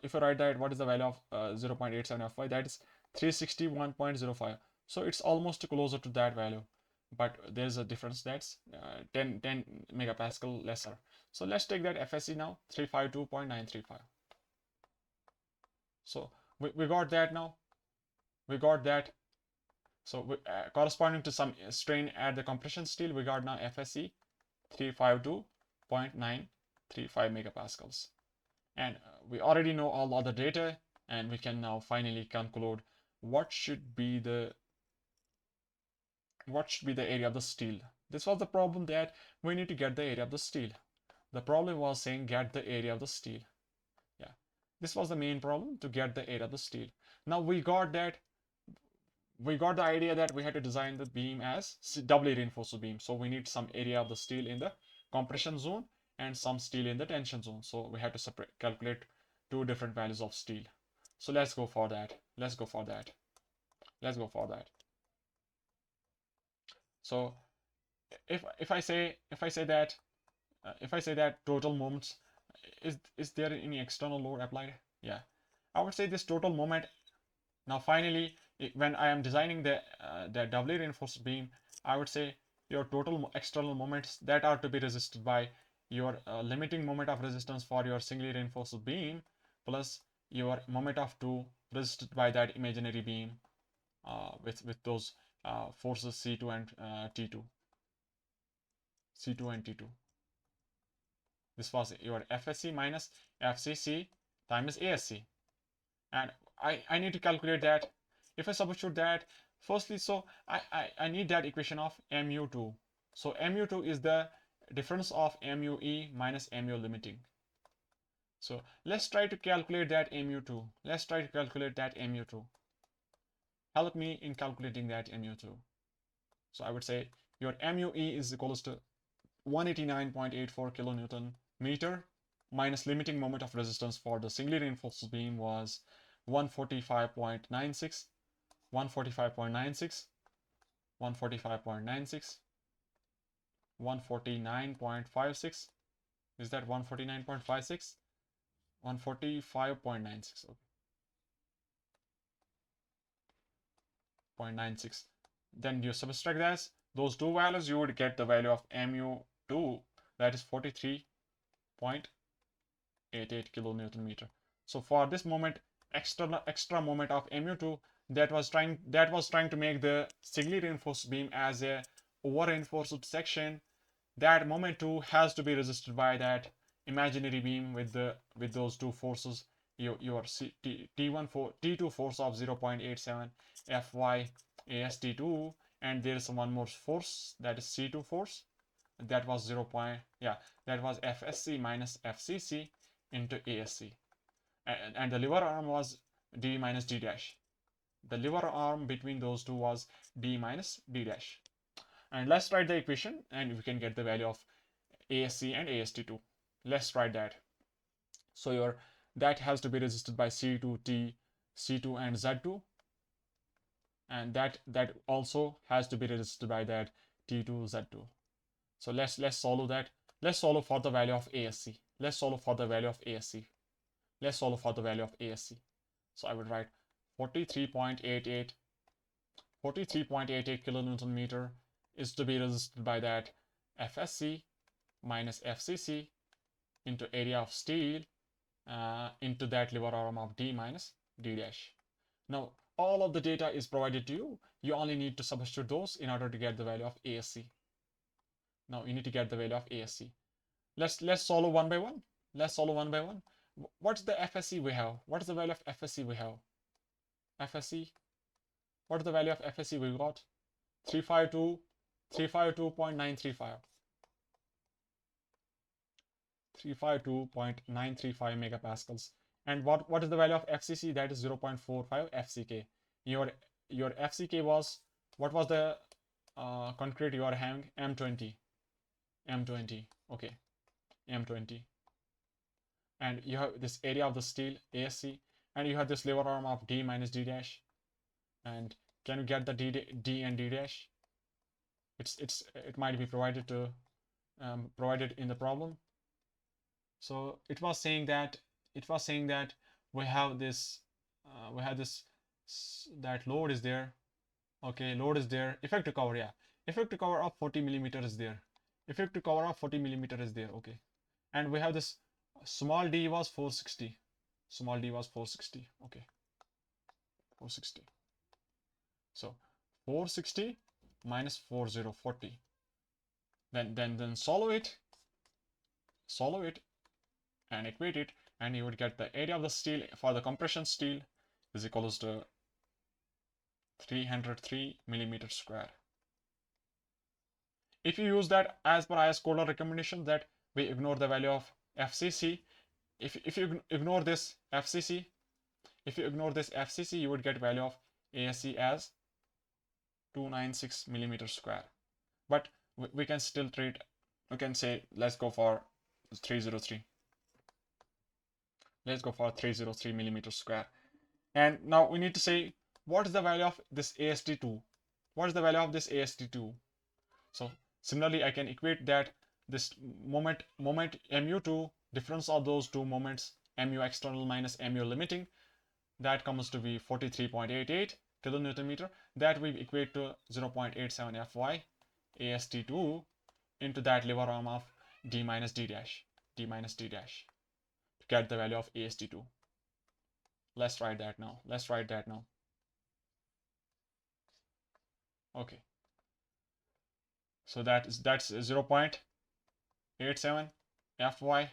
if you write that what is the value of 0.87 Fy, that is 361.05. So it's almost closer to that value, but there's a difference, that's 10 megapascal lesser. So let's take that FSC now, 352.935. So we got that now. So corresponding to some strain at the compression steel, we got now FSC 352.935 megapascals. And we already know all other data, and we can now finally conclude what should be the area of the steel. This was the problem, that we need to get the area of the steel. The problem was saying get the area of the steel. Yeah, this was the main problem, to get the area of the steel. Now we got that. We got the idea that we had to design the beam as doubly reinforced beam. So we need some area of the steel in the compression zone and some steel in the tension zone. So we had to calculate two different values of steel. So let's go for that. So if I say that total moments, is there any external load applied? Yeah, I would say this total moment. Now finally, when I am designing the doubly reinforced beam, I would say your total external moments that are to be resisted by your limiting moment of resistance for your singly reinforced beam plus your moment of 2 resisted by that imaginary beam with those forces C2 and T2. This was your FSC minus FCC times ASC, and I need to calculate that. If I substitute that, firstly, so I need that equation of mu2. So mu2 is the difference of MUE minus mu limiting. So let's try to calculate that mu2. Help me in calculating that mu2. So I would say your MUE is equals to 189.84 kilonewton meter minus limiting moment of resistance for the singly reinforced beam was 145.96, 145.96, 145.96, 149.56. Is that 149.56? 145.96. Okay. 0.96. Then you subtract those two values, you would get the value of mu2, that is 43.88 kilonewton meter. So for this moment, extra moment of mu2, that was trying to make the singly reinforced beam as a over reinforced section. That moment 2 has to be resisted by that imaginary beam with those two forces, your T2 force of 0.87 Fy AST2, and there is one more force, that is C2 force, that was that was FSC minus FCC into ASC. and the lever arm was d minus d dash. The lever arm between those two was d minus d dash. And let's write the equation and we can get the value of ASC and AST2. Let's write that. So that has to be resisted by C2T, C2 and Z2, and that also has to be resisted by that T2, Z2. So let's solve that. Let's solve for the value of ASC. Let's solve for the value of ASC. Let's solve for the value of ASC. So I would write 43.88 kilonewton meter is to be resisted by that FSC minus FCC into area of steel into that lever arm of d minus d dash. Now all of the data is provided to you. You only need to substitute those in order to get the value of ASC. Now you need to get the value of ASC. Let's solve one by one. Let's solve one by one. What's the FSC we have? What is the value of FSC we have? FSC. What is the value of FSC we got? 352.935. 352.935 megapascals. And what is the value of FCC? That is 0.45 FCK. Your FCK was, what was the concrete you are having? M20. Okay, M20. And you have this area of the steel, ASC, and you have this lever arm of d minus d dash. And can you get the d and d dash? It might be provided in the problem. So it was saying that we have this that load is there. Okay, load is there. Effective cover, yeah. Effective cover of 40 millimeter is there. Effective cover of 40 millimeter is there. Okay, and we have this small d was 460. Small d was 460. Okay, 460. So 460 minus 4040. Then solve it and equate it, and you would get the area of the steel for the compression steel is equals to 303 millimeter square. If you use that as per IS Code recommendation that we ignore the value of FCC, if you ignore this FCC, you would get value of ASC as 296 millimeter square. But we can still treat, we can say let's go for 303. Let's go for 303 millimeter square. And now we need to say what is the value of this AST2. What is the value of this AST2? So similarly, I can equate that this moment mu2, difference of those two moments, mu external minus mu limiting, that comes to be 43.88 kilonewton meter. That we equate to 0.87 Fy AST2 into that lever arm of d minus d dash to get the value of AST2. Let's write that now. Okay, so that's 0.87 Fy,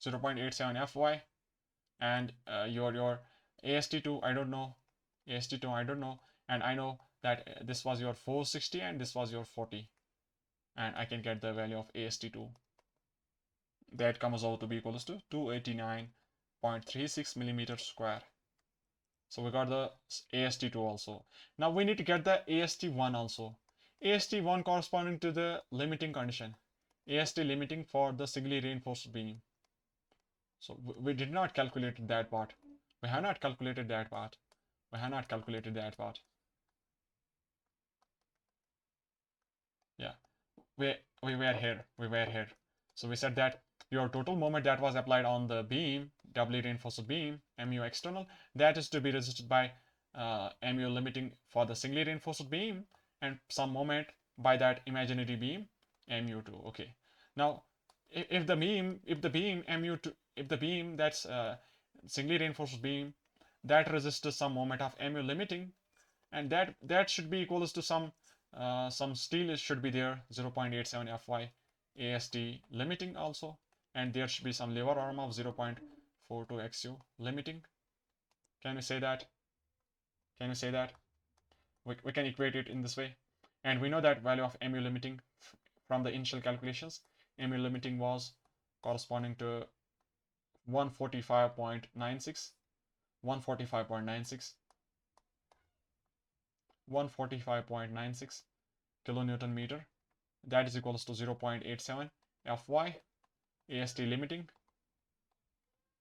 0.87 Fy, and your AST2 I don't know, and I know that this was your 460 and this was your 40, and I can get the value of AST2. That comes out to be equals to 289.36 millimeters square. So we got the AST2 also. Now we need to get the AST1 also. AST1 corresponding to the limiting condition. AST limiting for the singly reinforced beam. So we did not calculate that part. We have not calculated that part. Yeah, we were here. So we said that your total moment that was applied on the beam, doubly reinforced beam, mu external, that is to be resisted by mu limiting for the singly reinforced beam, and some moment by that imaginary beam, mu2. Okay. Now, if the beam mu2, if the beam that's singly reinforced beam that resists some moment of mu limiting, and that should be equals to some steel should be there, 0.87 Fy AST limiting also, and there should be some lever arm of 0.42 XU limiting. Can we say that? We can equate it in this way, and we know that value of mu limiting from the initial calculations. Mu limiting was corresponding to 145.96, 145.96 kilonewton meter. That is equals to 0.87 Fy AST limiting,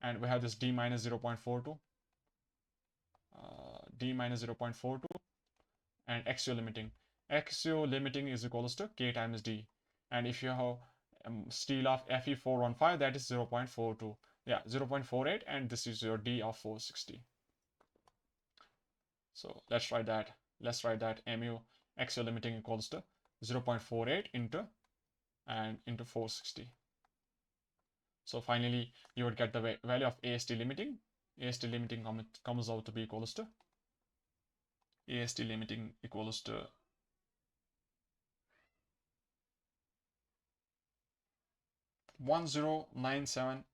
and we have this d minus 0.42, d minus 0.42, and XU limiting. XU limiting is equals to K times D, and if you have steel of Fe415, that is 0.42, yeah, 0.48, and this is your D of 460. So let's write that. Mu XU limiting equals to 0.48 into 460. So finally, you would get the value of AST limiting. AST limiting comes out to be equals to 1097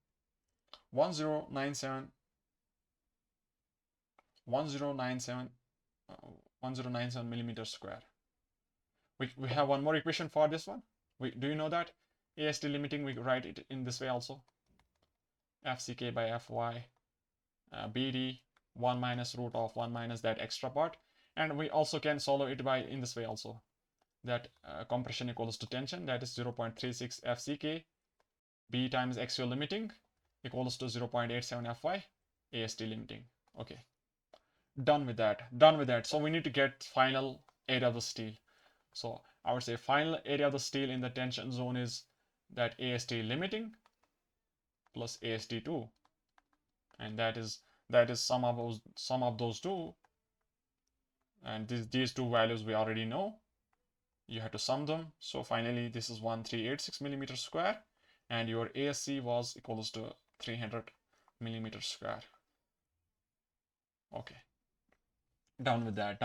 millimeters square. We have one more equation for this one. Do you know that AST limiting, we write it in this way also? FCK by Fy BD 1 minus root of 1 minus that extra part, and we also can solve it by in this way also, that compression equals to tension, that is 0.36 FCK B times XU limiting equals to 0.87 Fy AST limiting. Okay, done with that. So we need to get final area of the steel. So I would say final area of the steel in the tension zone is that AST limiting plus AST2, and that is sum of those two, and these two values we already know. You have to sum them. So finally this is 1386 millimeters square, and your ASC was equals to 300 millimeters square. Okay, done with that.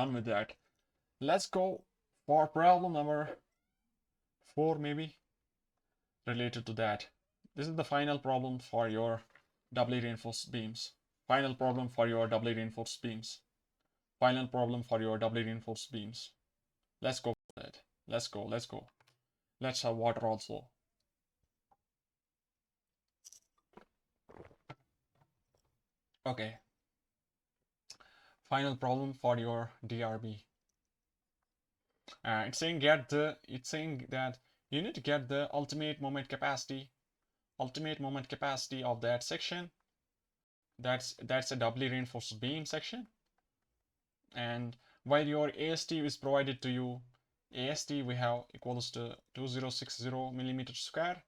Let's go for problem number 4, maybe related to that. This is the final problem for your doubly reinforced beams. Final problem for your doubly reinforced beams. Let's go for that. Let's go. Let's have water also. Okay. Final problem for your DRB. It's saying that you need to get the ultimate moment capacity of that section. That's a doubly reinforced beam section. And while your AST is provided to you, AST we have equals to 2060 millimeters square,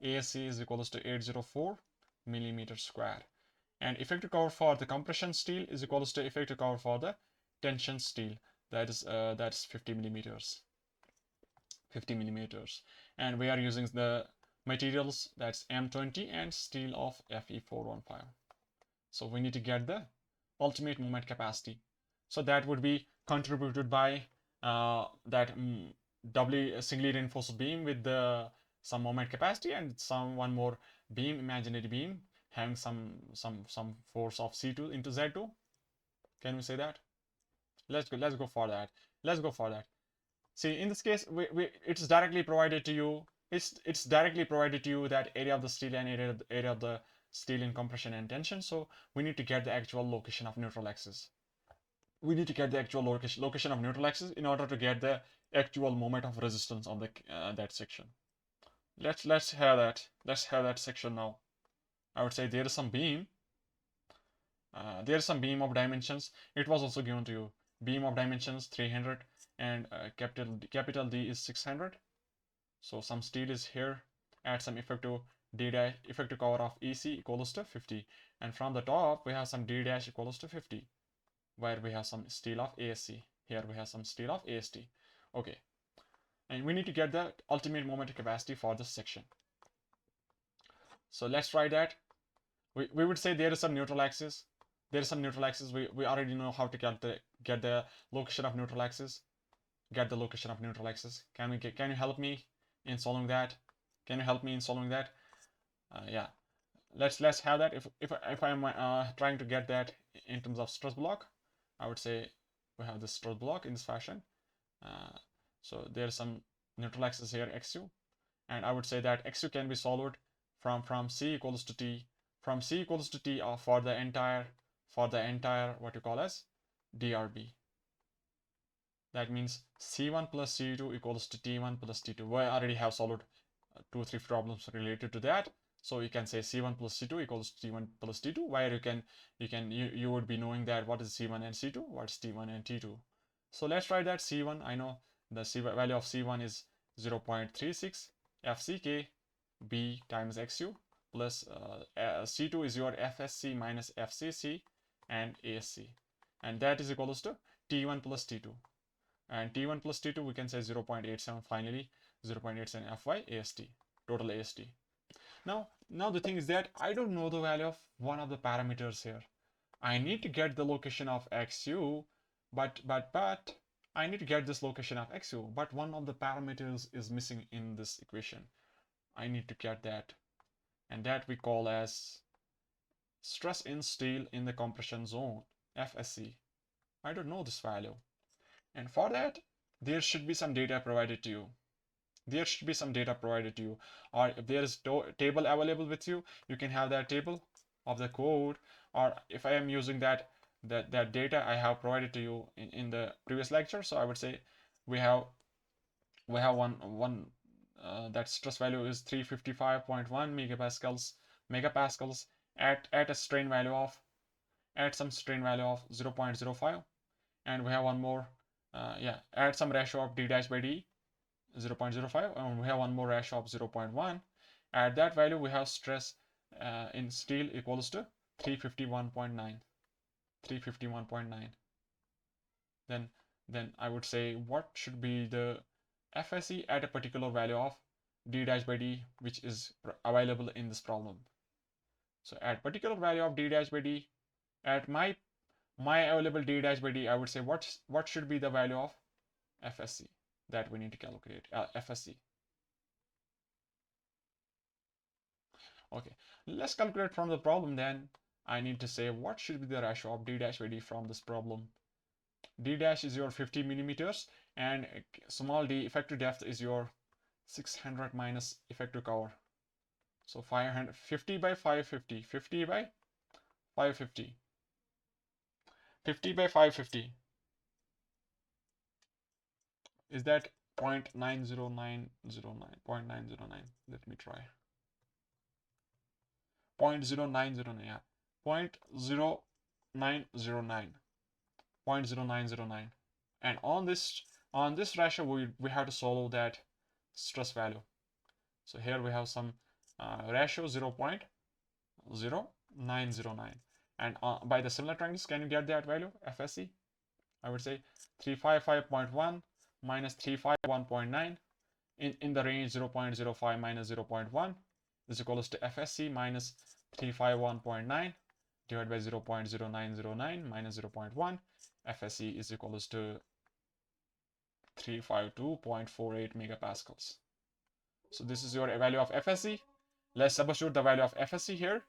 ASC is equals to 804 millimeters square, and effective cover for the compression steel is equals to effective cover for the tension steel, that's 50 millimeters, and we are using the materials that's M20 and steel of Fe415. So we need to get the ultimate moment capacity. So that would be contributed by that doubly singly reinforced beam with some moment capacity, and one more beam, imaginary beam, having some force of C2 into Z2. Can we say that? Let's go for that. See, in this case, it's directly provided to you. It's directly provided to you that area of the steel and area of the steel in compression and tension. So we need to get the actual location of neutral axis. We need to get the actual location of neutral axis in order to get the actual moment of resistance on the that section. Let's have that section now. I would say there is some beam. There is some beam of dimensions. It was also given to you. Beam of dimensions 300 and capital D is 600. So some steel is here. Add some effective D dash, effective cover of EC equals to 50, and from the top we have some D dash equals to 50, where we have some steel of ASC. Here we have some steel of AST. Okay, and we need to get the ultimate moment capacity for this section. So let's try that. We would say there is some neutral axis. We already know how to get the location of neutral axis. Can you help me in solving that? Yeah, let's have that. If I'm trying to get that in terms of stress block, I would say we have this stress block in this fashion. So there's some neutral axis here, XU, and I would say that XU can be solved from C equals to T, from C equals to T for the entire what you call as DRB. That means C1 plus C2 equals to T1 plus T2. We already have solved 2 or 3 problems related to that. So you can say C1 plus C2 equals T1 plus T2, where you would be knowing that what is C1 and C2, what's T1 and T2. So let's try that. C1, I know the value of C1 is 0.36 FCK B times XU plus C2 is your FSC minus FCC and ASC, and that is equals to T1 plus T2. And T1 plus T2 we can say 0.87, finally 0.87 Fy AST, total AST. Now the thing is that I don't know the value of one of the parameters here. I need to get the location of XU, but I need to get this location of XU, but one of the parameters is missing in this equation. I need to get that, and that we call as stress in steel in the compression zone, FSC. I don't know this value. And for that, there should be some data provided to you. Or if there is table available with you, you can have that table of the code. Or if I am using that data I have provided to you in the previous lecture, so I would say we have one that stress value is 355.1 megapascals at a strain value of some strain value of 0.05, and we have one more. Add some ratio of d dash by d 0.05, and we have one more ratio of 0.1. At that value we have stress in steel equals to 351.9. Then I would say what should be the FSE at a particular value of d dash by d, which is available in this problem. So at particular value of d dash by d, at my available d dash by d, I would say what should be the value of FSC that we need to calculate, FSC. Okay, let's calculate from the problem. Then I need to say what should be the ratio of d dash by d from this problem. D dash is your 50 millimeters, and small d effective depth is your 600 minus effective cover. So 550 by 550, 50 by 550. 50 by 550 is that 0.90909, 0.909. Let me try. 0.0909, yeah, 0.0909, 0.0909. And on this ratio we have to solve that stress value. So here we have some ratio 0.0909, and by the similar triangles, can you get that value FSC? I would say 355.1 minus 351.9 in the range 0.05 minus 0.1 is equals to FSC minus 351.9 divided by 0.0909 minus 0.1. FSC is equals to 352.48 megapascals. So this is your value of FSC. Let's substitute the value of FSC here.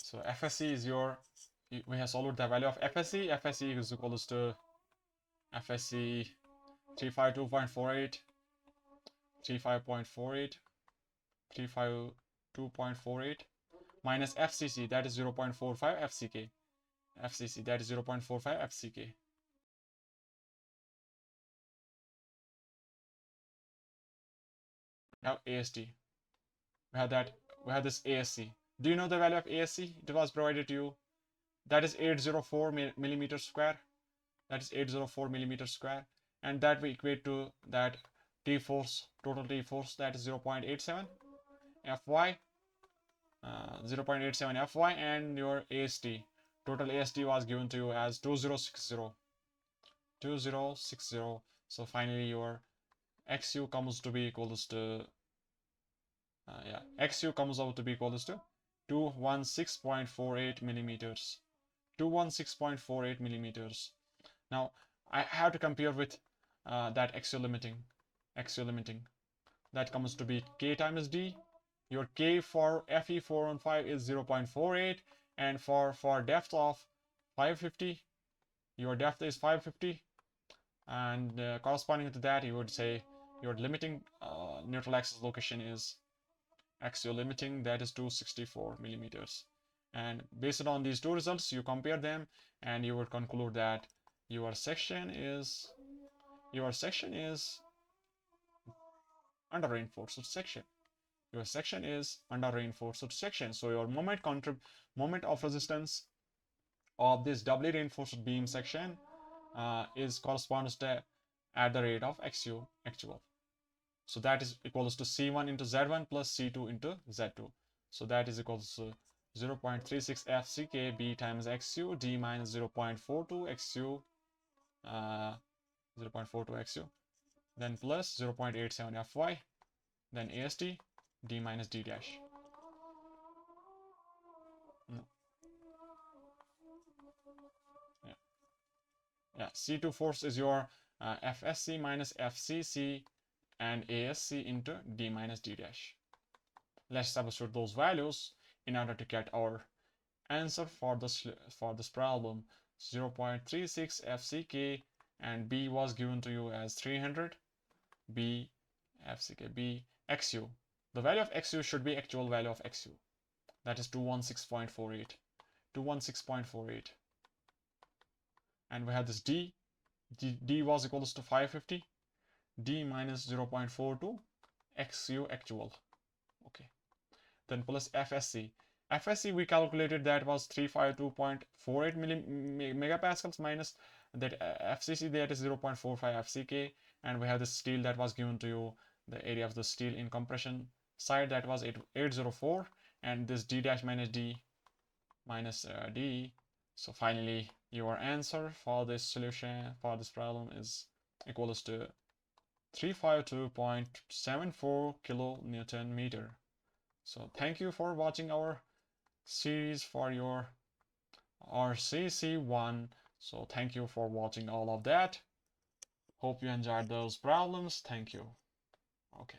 So FSC is your, we have solved the value of FSC. FSC is equals to FSC 352.48, 35.48, 352.48 minus FCC, that is 0.45 FCK. FCC, that is 0.45 FCK. Now AST. We have this ASC. Do you know the value of ASC? It was provided to you. That is 804 millimeters square. That is 804 millimeters square, and that we equate to that T force, total T force, that is 0.87 Fy, 0.87 Fy, and your AST, total AST was given to you as 2060. So finally your XU comes to be equals to XU comes out to be equals to 216.48 millimeters. 216.48 millimeters. Now I have to compare with that XU limiting. That comes to be K times D. Your K for FE415 is 0.48, and for depth of 550, your depth is 550, and corresponding to that, you would say your limiting neutral axis location is axial limiting, that is 264 millimeters. And based on these two results, you compare them, and you would conclude that your section is under reinforced section. Your section is under reinforced section. So your moment of resistance of this doubly reinforced beam section is corresponds to at the rate of XU actual. So that is equals to C1 into Z1 plus C2 into Z2. So that is equals to 0.36 FCK B times XU D minus 0.42 XU 0.42 XU, then plus 0.87 FY, then AST D minus D dash. Yeah, C2 force is your FSC minus FCC and ASC into D minus D dash. Let's substitute those values in order to get our answer for this problem. 0.36 FCK, and B was given to you as 300. B FCK B XU. The value of XU should be actual value of XU. That is 216.48. 216.48. And we have this D. D was equals to 550. D minus 0.42 XU actual. Okay. Then plus FSC. FSC we calculated that was 352.48 megapascals minus that FCC, that is 0.45 FCK, and we have the steel that was given to you, the area of the steel in compression side, that was 804, and this D dash minus D minus D. So finally your answer for this solution for this problem is equals to 352.74 kilonewton meter. So thank you for watching our series for your RCC1. So thank you for watching all of that. Hope you enjoyed those problems. Thank you. Okay.